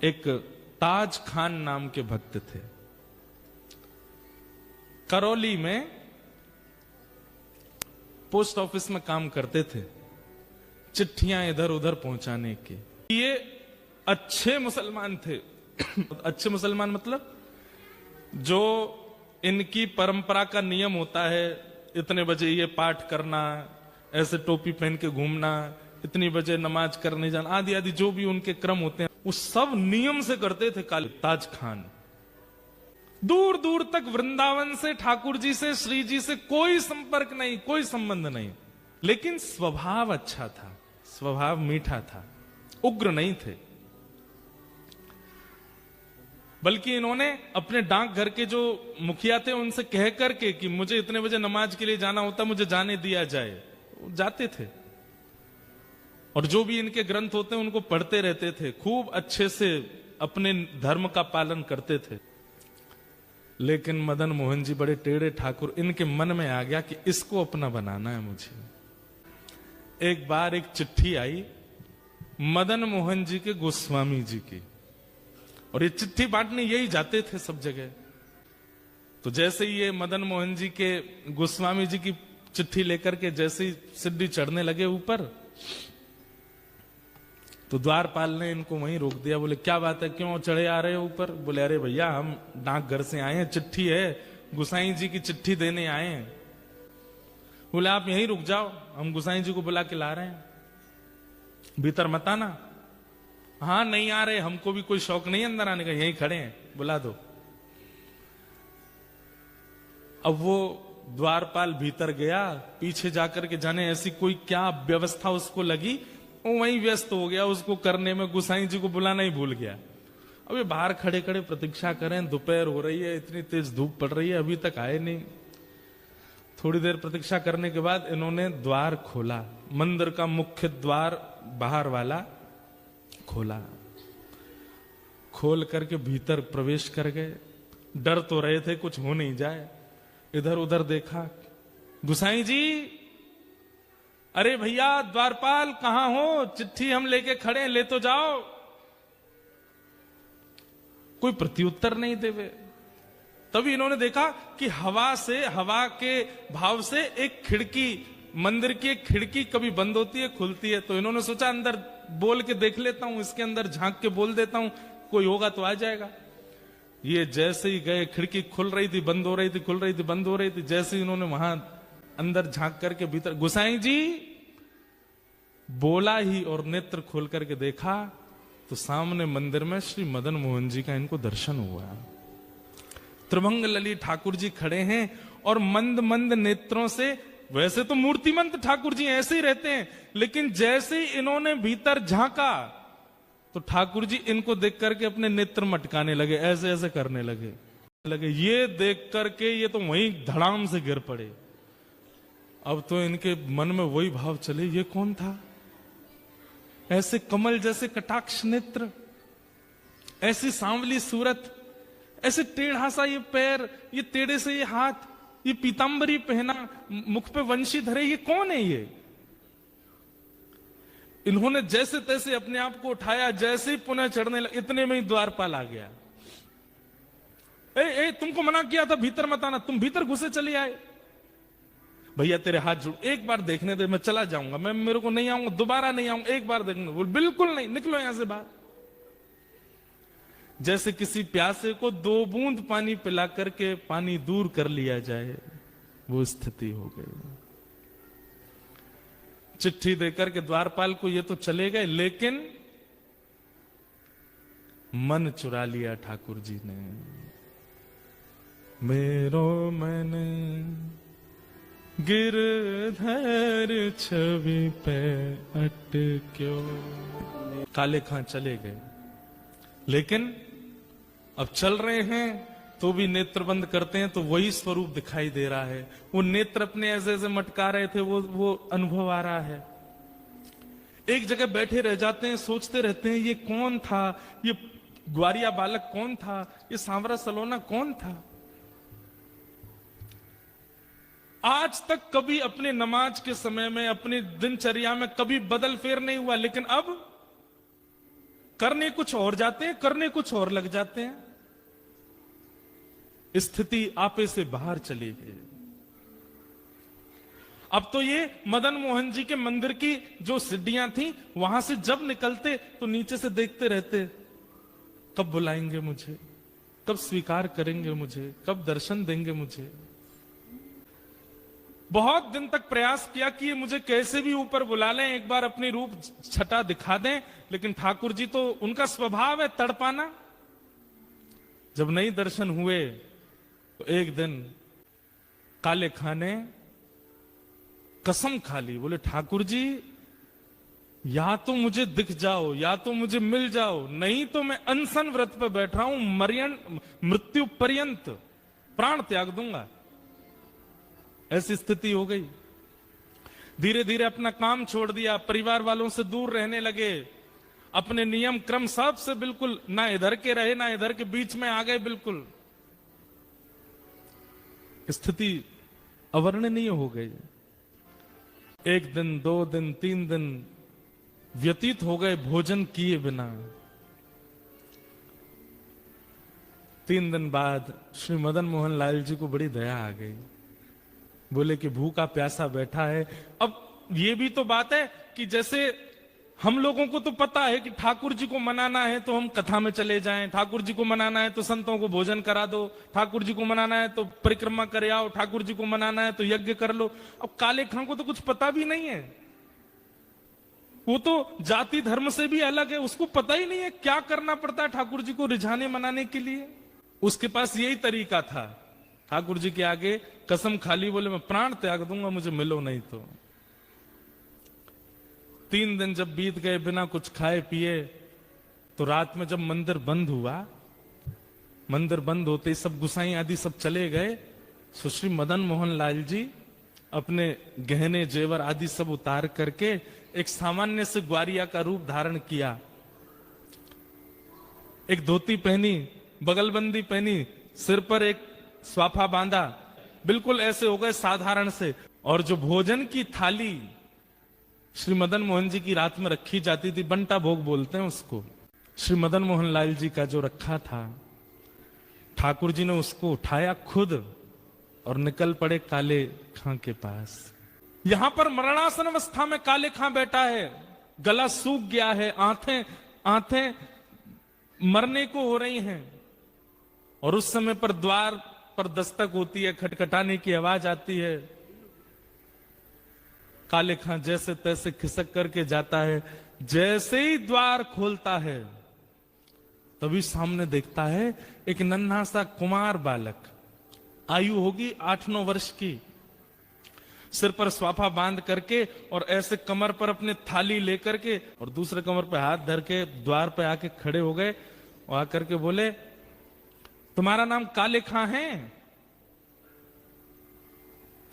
एक ताज खान नाम के भक्त थे। करौली में पोस्ट ऑफिस में काम करते थे, चिट्ठियां इधर उधर पहुंचाने के। ये अच्छे मुसलमान थे। अच्छे मुसलमान मतलब जो इनकी परंपरा का नियम होता है, इतने बजे ये पाठ करना, ऐसे टोपी पहन के घूमना, इतनी बजे नमाज करने जाना, आदि आदि जो भी उनके क्रम होते हैं, वो सब नियम से करते थे। काली ताज खान दूर दूर तक वृंदावन से, ठाकुर जी से, श्री जी से कोई संपर्क नहीं, कोई संबंध नहीं, लेकिन स्वभाव अच्छा था, स्वभाव मीठा था, उग्र नहीं थे। बल्कि इन्होंने अपने डाकघर के जो मुखिया थे उनसे कह करके कि मुझे इतने बजे नमाज के लिए जाना होता, मुझे जाने दिया जाए, जाते थे। और जो भी इनके ग्रंथ होते हैं उनको पढ़ते रहते थे, खूब अच्छे से अपने धर्म का पालन करते थे। लेकिन मदन मोहन जी बड़े टेढ़े ठाकुर, इनके मन में आ गया कि इसको अपना बनाना है मुझे। एक बार एक चिट्ठी आई मदन मोहन जी के गोस्वामी जी की, और ये चिट्ठी बांटने यही जाते थे सब जगह। तो जैसे ही ये मदन मोहन जी के गोस्वामी जी की चिट्ठी लेकर के जैसे ही सीढ़ी चढ़ने लगे ऊपर, तो द्वारपाल ने इनको वहीं रोक दिया। बोले क्या बात है, क्यों चढ़े आ रहे हो ऊपर? बोले अरे भैया हम डाकघर से आए हैं, चिट्ठी है, गुसाई जी की चिट्ठी देने आए हैं। बोले आप यहीं रुक जाओ, हम गुसाई जी को बुला के ला रहे हैं, भीतर मत आना। हाँ नहीं आ रहे, हमको भी कोई शौक नहीं अंदर आने का, यहीं खड़े हैं, बुला दो। अब वो द्वारपाल भीतर गया, पीछे जाकर के जाने ऐसी कोई क्या व्यवस्था उसको लगी, वो वहीं व्यस्त हो गया उसको करने में, गुसाई जी को बुलाना ही भूल गया। अब ये बाहर खड़े खड़े प्रतीक्षा करें, दोपहर हो रही है, इतनी तेज धूप पड़ रही है, अभी तक आए नहीं। थोड़ी देर प्रतीक्षा करने के बाद इन्होंने द्वार खोला, मंदिर का मुख्य द्वार बाहर वाला खोला, खोल करके भीतर प्रवेश कर गए। डर तो रहे थे कुछ हो नहीं जाए, इधर उधर देखा, गुसाई जी, अरे भैया द्वारपाल कहां हो, चिट्ठी हम लेके खड़े हैं, ले तो जाओ। कोई प्रत्युत्तर नहीं देवे। तभी इन्होंने देखा कि हवा से, हवा के भाव से एक खिड़की, मंदिर की एक खिड़की कभी बंद होती है, खुलती है। तो इन्होंने सोचा अंदर बोल के देख लेता हूं, इसके अंदर झांक के बोल देता हूं, कोई होगा तो आ जाएगा। ये जैसे ही गए, खिड़की खुल रही थी, बंद हो रही थी, खुल रही थी, बंद हो रही थी। जैसे ही इन्होंने वहां अंदर झांक करके भीतर, गुसाई जी बोला ही और नेत्र खोल करके देखा तो सामने मंदिर में श्री मदन मोहन जी का इनको दर्शन हुआ। त्रिभंग ललित ठाकुर जी खड़े हैं और मंद मंद नेत्रों से, वैसे तो मूर्तिमंत ठाकुर जी ऐसे ही रहते हैं, लेकिन जैसे ही इन्होंने भीतर झांका तो ठाकुर जी इनको देख करके अपने नेत्र मटकाने लगे, ऐसे ऐसे करने लगे। ये देख करके ये तो वहीं धड़ाम से गिर पड़े। अब तो इनके मन में वही भाव चले, ये कौन था? ऐसे कमल जैसे कटाक्ष नेत्र, ऐसी सांवली सूरत, ऐसे टेढ़ा सा ये पैर, ये टेढ़े से ये हाथ, ये पीतांबरी पहना, मुख पे वंशी धरे, ये कौन है ये? इन्होंने जैसे तैसे अपने आप को उठाया, जैसे ही पुनः चढ़ने लगे, इतने में ही द्वारपाल आ गया। ए, तुमको मना किया था भीतर मत आना, तुम भीतर घुसे चले आए। भैया तेरे हाथ जोड़, एक बार देखने दे, मैं चला जाऊंगा, मैं मेरे को नहीं आऊंगा, दोबारा नहीं आऊंगा, एक बार देखने। बोल बिल्कुल नहीं, निकलो यहां से बाहर। जैसे किसी प्यासे को 2 बूंद पानी पिला करके पानी दूर कर लिया जाए, वो स्थिति हो गई। चिट्ठी देकर के द्वारपाल को ये तो चले गए, लेकिन मन चुरा लिया ठाकुर जी ने। मेरो मन गिरधर छवि पे अटक्यो। काले खां चले गए, लेकिन अब चल रहे हैं तो भी नेत्र बंद करते हैं तो वही स्वरूप दिखाई दे रहा है। वो नेत्र अपने ऐसे ऐसे मटका रहे थे, वो अनुभव आ रहा है। एक जगह बैठे रह जाते हैं, सोचते रहते हैं ये कौन था, ये ग्वारिया बालक कौन था, ये सांवरा सलोना कौन था। आज तक कभी अपने नमाज के समय में, अपनी दिनचर्या में कभी बदल फेर नहीं हुआ, लेकिन अब करने कुछ और जाते हैं, करने कुछ और लग जाते हैं। स्थिति आपे से बाहर चली गई। अब तो ये मदन मोहन जी के मंदिर की जो सीढ़ियां थी, वहां से जब निकलते तो नीचे से देखते रहते, कब बुलाएंगे मुझे, कब स्वीकार करेंगे मुझे, कब दर्शन देंगे मुझे। बहुत दिन तक प्रयास किया कि ये मुझे कैसे भी ऊपर बुला लें, एक बार अपनी रूप छटा दिखा दें, लेकिन ठाकुर जी तो उनका स्वभाव है तड़पाना। जब नहीं दर्शन हुए तो एक दिन काले खां ने कसम खा ली, बोले ठाकुर जी या तो मुझे दिख जाओ, या तो मुझे मिल जाओ, नहीं तो मैं अनशन व्रत पर बैठा हूं, मृत्यु पर्यंत प्राण त्याग दूंगा। ऐसी स्थिति हो गई। धीरे धीरे अपना काम छोड़ दिया, परिवार वालों से दूर रहने लगे, अपने नियम क्रम सब से बिल्कुल ना इधर के रहे ना इधर के, बीच में आ गए बिल्कुल। स्थिति अवर्णनीय हो गई। एक दिन, 2 दिन, 3 दिन व्यतीत हो गए भोजन किए बिना। 3 दिन बाद श्री मदन मोहन लाल जी को बड़ी दया आ गई। बोले कि भूखा प्यासा बैठा है। अब ये भी तो बात है कि जैसे हम लोगों को तो पता है कि ठाकुर जी को मनाना है तो हम कथा में चले जाएं, ठाकुर जी को मनाना है तो संतों को भोजन करा दो, ठाकुर जी को मनाना है तो परिक्रमा करे आओ, ठाकुर जी को मनाना है तो यज्ञ कर लो। अब काले खां को तो कुछ पता भी नहीं है, वो तो जाति धर्म से भी अलग है, उसको पता ही नहीं है क्या करना पड़ता है ठाकुर जी को रिझाने मनाने के लिए। उसके पास यही तरीका था, ठाकुर जी के आगे कसम खाली, बोले मैं प्राण त्याग दूंगा, मुझे मिलो नहीं तो। 3 दिन जब बीत गए बिना कुछ खाए पिए, तो रात में जब मंदिर बंद हुआ, मंदिर बंद होते ही सब गुसाई आदि सब चले गए, तो श्री मदन मोहन लाल जी अपने गहने जेवर आदि सब उतार करके एक सामान्य से ग्वारिया का रूप धारण किया। एक धोती पहनी, बगलबंदी पहनी, सिर पर एक स्वाफा बांधा, बिल्कुल ऐसे हो गए साधारण से। और जो भोजन की थाली श्री मदन मोहन जी की रात में रखी जाती थी, बंटा भोग बोलते हैं उसको, श्री मदन मोहन लाल जी का जो रखा था, ठाकुर जी ने उसको उठाया खुद और निकल पड़े काले खां के पास। यहां पर मरणासन अवस्था में काले खां बैठा है, गला सूख गया है, आंखें मरने को हो रही हैं। और उस समय पर द्वार पर दस्तक होती है, खटखटाने की आवाज आती है। काले खां जैसे तैसे खिसक करके जाता है। जैसे ही द्वार खोलता है, तभी सामने देखता है एक नन्हा सा कुमार बालक, आयु होगी 8-9 वर्ष की, सिर पर स्वाफा बांध करके और ऐसे कमर पर अपने थाली लेकर के और दूसरे कमर पर हाथ धर के द्वार पे आके खड़े हो गए और आकर के बोले, तुम्हारा नाम काले खां है?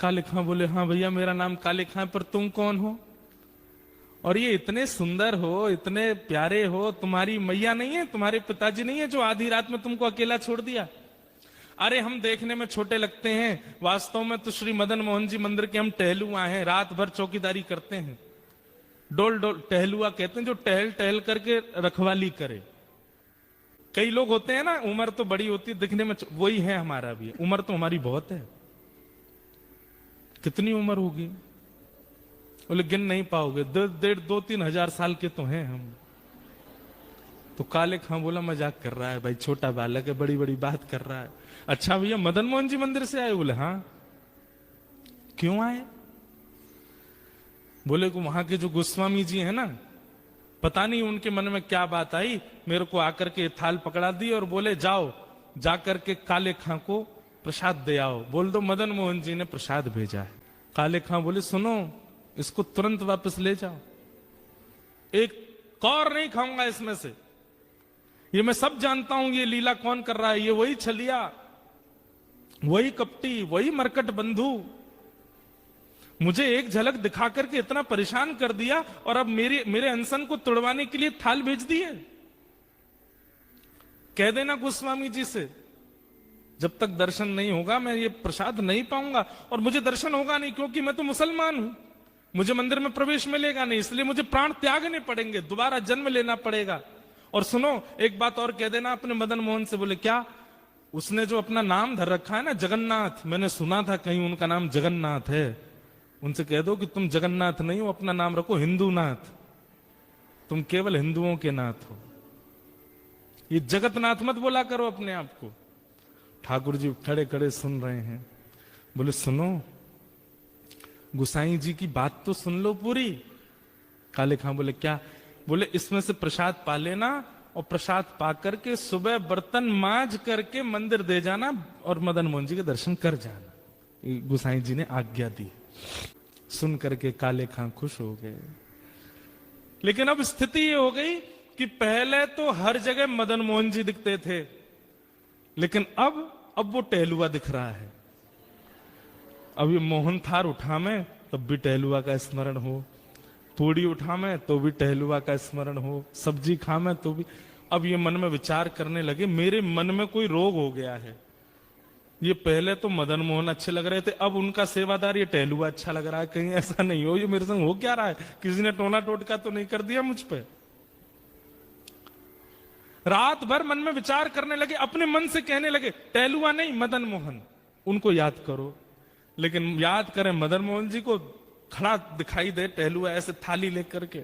काले खां बोले, हाँ भैया मेरा नाम काले खां, पर तुम कौन हो? और ये इतने सुंदर हो, इतने प्यारे हो, तुम्हारी मैया नहीं है, तुम्हारे पिताजी नहीं है जो आधी रात में तुमको अकेला छोड़ दिया? अरे हम देखने में छोटे लगते हैं, वास्तव में तो श्री मदन मोहन जी मंदिर के हम टहलुआ हैं, रात भर चौकीदारी करते हैं। डोल डोल टहलुआ कहते हैं जो टहल टहल करके रखवाली करे। कई लोग होते हैं ना, उम्र तो बड़ी होती है दिखने में, वही है हमारा भी। उम्र तो हमारी बहुत है। कितनी उम्र होगी? बोले गिन नहीं पाओगे, 2-3 हजार साल के तो हैं हम। तो काले खां बोला मजाक कर रहा है भाई, छोटा बालक है, बड़ी बड़ी बात कर रहा है। अच्छा भैया मदन मोहन जी मंदिर से आए? बोले हाँ। क्यों आए? बोले को वहां के जो गोस्वामी जी है ना, पता नहीं उनके मन में क्या बात आई, मेरे को आकर के थाल पकड़ा दी और बोले जाओ जाकर के काले खां को प्रसाद दे आओ, बोल दो मदन मोहन जी ने प्रसाद भेजा है। काले खां बोले सुनो, इसको तुरंत वापस ले जाओ, एक कौर नहीं खाऊंगा इसमें से। ये मैं सब जानता हूं ये लीला कौन कर रहा है, ये वही छलिया, वही कपटी, वही मरकट बंधु, मुझे एक झलक दिखा करके इतना परेशान कर दिया और अब मेरे अनशन को तुड़वाने के लिए थाल भेज दी है। कह देना गोस्वामी जी से, जब तक दर्शन नहीं होगा मैं ये प्रसाद नहीं पाऊंगा, और मुझे दर्शन होगा नहीं क्योंकि मैं तो मुसलमान हूं, मुझे मंदिर में प्रवेश मिलेगा नहीं, इसलिए मुझे प्राण त्यागने पड़ेंगे, दोबारा जन्म लेना पड़ेगा। और सुनो, एक बात और कह देना अपने मदन मोहन से। बोले क्या? उसने जो अपना नाम धर रखा है ना जगन्नाथ, मैंने सुना था कहीं उनका नाम जगन्नाथ है। उनसे कह दो कि तुम जगन्नाथ नहीं हो, अपना नाम रखो हिंदूनाथ। तुम केवल हिंदुओं के नाथ हो, ये जगतनाथ मत बोला करो अपने आप को। ठाकुर जी खड़े खड़े सुन रहे हैं। बोले सुनो, गुसाई जी की बात तो सुन लो पूरी। काले खां बोले क्या? बोले इसमें से प्रसाद पा लेना और प्रसाद पा करके सुबह बर्तन मांज करके मंदिर दे जाना और मदन मोहन जी के दर्शन कर जाना। गुसाई जी ने आज्ञा दी। सुन करके काले खां खुश हो गए। लेकिन अब स्थिति ये हो गई कि पहले तो हर जगह मदन मोहन जी दिखते थे, लेकिन अब वो टहलुआ दिख रहा है। अब ये मोहन थार उठा में तब भी टहलुआ का स्मरण हो, पूड़ी उठा में तो भी टहलुआ का स्मरण हो, सब्जी खा में तो भी। अब ये मन में विचार करने लगे, मेरे मन में कोई रोग हो गया है। ये पहले तो मदन मोहन अच्छे लग रहे थे, अब उनका सेवादार ये टहलुआ अच्छा लग रहा है। कहीं ऐसा नहीं हो ये मेरे संग हो क्या रहा है? किसी ने टोना टोटका तो नहीं कर दिया मुझ पे? रात भर मन में विचार करने लगे, अपने मन से कहने लगे टहलुआ नहीं मदन मोहन, उनको याद करो। लेकिन याद करें मदन मोहन जी को खड़ा दिखाई दे टहलुआ ऐसे थाली लेकर के।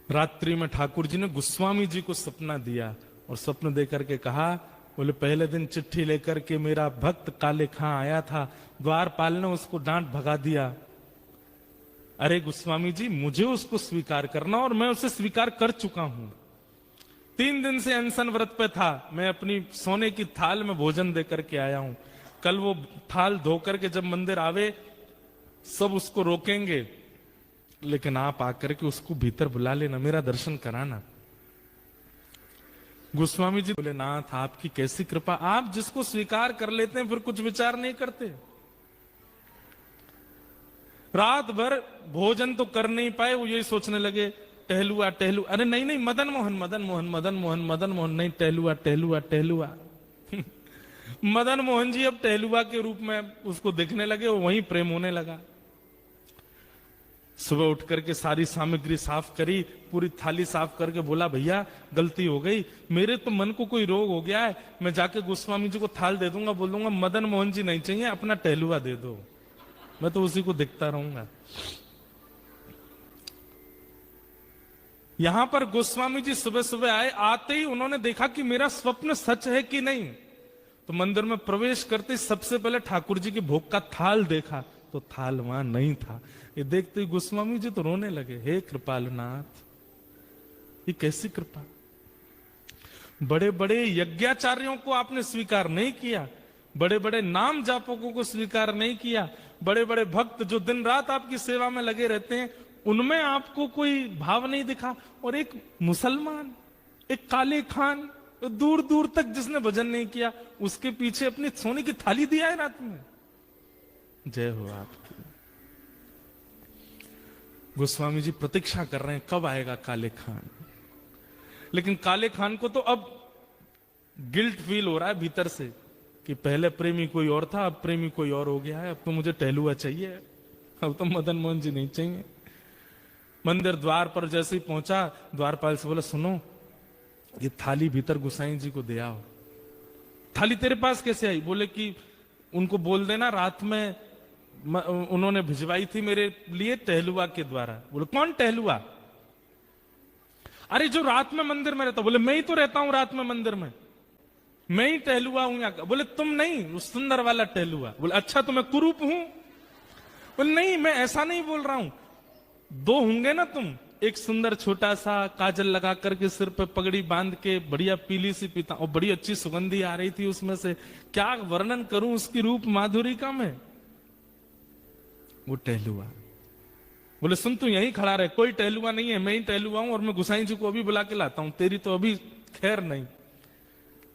रात्रि में ठाकुर जी ने गोस्वामी जी को सपना दिया और स्वप्न देकर के कहा, बोले पहले दिन चिट्ठी लेकर के मेरा भक्त काले खां आया था, द्वारपाल ने उसको डांट भगा दिया। अरे गोस्वामी जी, मुझे उसको स्वीकार करना और मैं उसे स्वीकार कर चुका हूं। 3 दिन से अनशन व्रत पे था, मैं अपनी सोने की थाल में भोजन दे करके आया हूं। कल वो थाल धो करके जब मंदिर आवे सब उसको रोकेंगे, लेकिन आप आकर के उसको भीतर बुला लेना, मेरा दर्शन कराना। गोस्वामी जी बोले नाथ आपकी कैसी कृपा, आप जिसको स्वीकार कर लेते हैं फिर कुछ विचार नहीं करते। रात भर भोजन तो कर नहीं पाए, वो यही सोचने लगे टहलुआ टहलुआ। अरे नहीं नहीं, मदन मोहन मदन मोहन मदन मोहन मदन मोहन नहीं, टहलुआ टहलुआ टहलुआ। मदन मोहन जी अब टहलुआ के रूप में उसको देखने लगे, वो वहीं प्रेम होने लगा। सुबह उठ करके सारी सामग्री साफ करी, पूरी थाली साफ करके बोला भैया गलती हो गई, मेरे तो मन को कोई रोग हो गया है, मैं जाके गोस्वामी जी को थाल दे दूंगा, बोल दूंगा मदन मोहन जी नहीं चाहिए, अपना टहलुआ दे दो, मैं तो उसी को देखता रहूंगा। यहां पर गोस्वामी जी सुबह सुबह आए, आते ही उन्होंने देखा कि मेरा स्वप्न सच है कि नहीं। तो मंदिर में प्रवेश करते सबसे पहले ठाकुर जी के भोग का थाल देखा, तो थाल वहां नहीं था। ये देखते ही गोस्वामी जी तो रोने लगे, हे कृपालनाथ ये कैसी कृपा, बड़े बड़े यज्ञाचार्यों को आपने स्वीकार नहीं किया, बड़े बड़े नाम जापकों को स्वीकार नहीं किया, बड़े बड़े भक्त जो दिन रात आपकी सेवा में लगे रहते हैं उनमें आपको कोई भाव नहीं दिखा, और एक मुसलमान, एक काले खान दूर दूर तक जिसने भजन नहीं किया, उसके पीछे अपनी सोने की थाली दिया है रात में। जय हो आपकी। गोस्वामी जी प्रतीक्षा कर रहे हैं कब आएगा काले खान। लेकिन काले खान को तो अब गिल्ट फील हो रहा है भीतर से कि पहले प्रेमी कोई और था, अब प्रेमी कोई और हो गया है, अब तो मुझे टहलुआ चाहिए, अब तो मदन मोहन जी नहीं चाहिए। मंदिर द्वार पर जैसे ही पहुंचा, द्वारपाल से बोला सुनो ये थाली भीतर गोसाई जी को दे आओ। थाली तेरे पास कैसे आई? बोले कि उनको बोल देना रात में उन्होंने भिजवाई थी मेरे लिए टहलुआ के द्वारा। बोले कौन टहलुआ? अरे जो रात में मंदिर में रहता। बोले मैं ही तो रहता हूं रात में मंदिर में, मैं ही टहलुआ हूं यहाँ। बोले तुम नहीं, उस सुंदर वाला टहलुआ। बोले अच्छा तो मैं कुरूप हूं? बोले नहीं मैं ऐसा नहीं बोल रहा हूं, 2 होंगे ना तुम, एक सुंदर छोटा सा काजल लगा करके सिर पे पगड़ी बांध के बढ़िया पीली सी पीता, और बड़ी अच्छी सुगंधी आ रही थी उसमें से, क्या वर्णन करूं उसकी रूप माधुरी का मैं। वो टहलुआ। बोले सुन तू यहीं खड़ा रहे, कोई टहलुआ नहीं है, मैं ही टहलुआ हूं और मैं गोसाई जी को अभी बुला के लाता हूं, तेरी तो अभी खैर नहीं।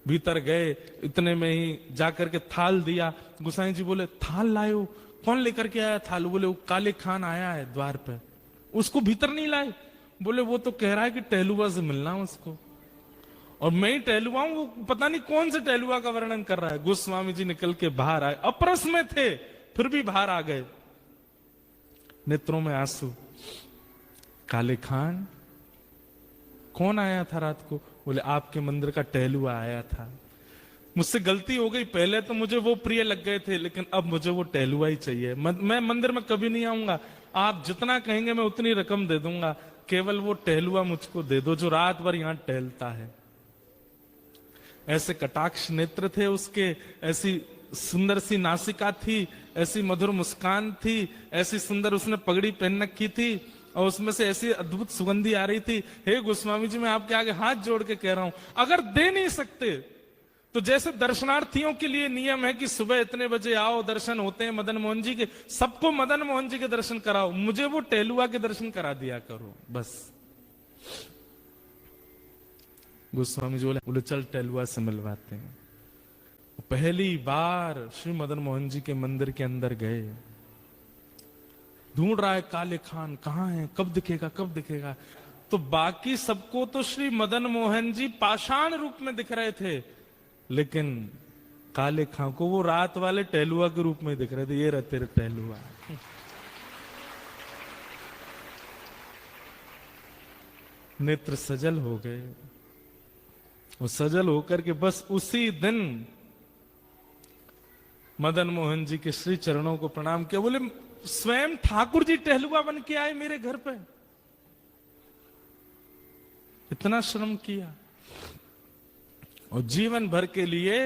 भीतर गए, इतने में ही जाकर के थाल दिया। गोसाई जी बोले थाल लायो? कौन लेकर के आया थाल? बोले वो काले खान आया है द्वार पे, उसको भीतर नहीं लाए? बोले वो तो कह रहा है कि टहलुआ से मिलना उसको, और मैं ही टहलुआ हूं, वो पता नहीं कौन से टहलुआ का वर्णन कर रहा है। गोस्वामी जी निकल के बाहर आए, अपरस में थे फिर भी बाहर आ गए, नेत्रों में आंसू। काले खान कौन आया था रात को? बोले आपके मंदिर का टहलुआ आया था। मुझसे गलती हो गई, पहले तो मुझे वो प्रिय लग गए थे, लेकिन अब मुझे वो टहलुआ ही चाहिए। मैं मंदिर में कभी नहीं आऊंगा, आप जितना कहेंगे मैं उतनी रकम दे दूंगा, केवल वो टहलुआ मुझको दे दो जो रात भर यहां टहलता है। ऐसे कटाक्ष नेत्र थे उसके, ऐसी सुंदर सी नासिका थी, ऐसी मधुर मुस्कान थी, ऐसी सुंदर उसने पगड़ी पहन रखी थी और उसमें से ऐसी अद्भुत सुगंधी आ रही थी। हे गोस्वामी जी, मैं आपके आगे हाथ जोड़ के कह रहा हूं, अगर दे नहीं सकते तो जैसे दर्शनार्थियों के लिए नियम है कि सुबह इतने बजे आओ, दर्शन होते हैं मदन मोहन जी के, सबको मदन मोहन जी के दर्शन कराओ, मुझे वो टहलुआ के दर्शन करा दिया करो बस। गोस्वामी जी बोले चल टहलुआ से मिलवाते हैं। पहली बार श्री मदन मोहन जी के मंदिर के अंदर गए, ढूंढ रहा है काले खान कहां है, कब दिखेगा कब दिखेगा। तो बाकी सबको तो श्री मदन मोहन जी पाषाण रूप में दिख रहे थे, लेकिन काले खां को वो रात वाले टहलुआ के रूप में दिख रहे थे। ये रहते टहलुआ। नेत्र सजल हो गए, वो सजल होकर के बस उसी दिन मदन मोहन जी के श्री चरणों को प्रणाम किया। बोले स्वयं ठाकुर जी टहलुआ बन के आए मेरे घर पे, इतना श्रम किया और जीवन भर के लिए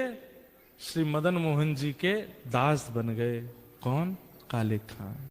श्री मदन मोहन जी के दास बन गए। कौन? काले खान।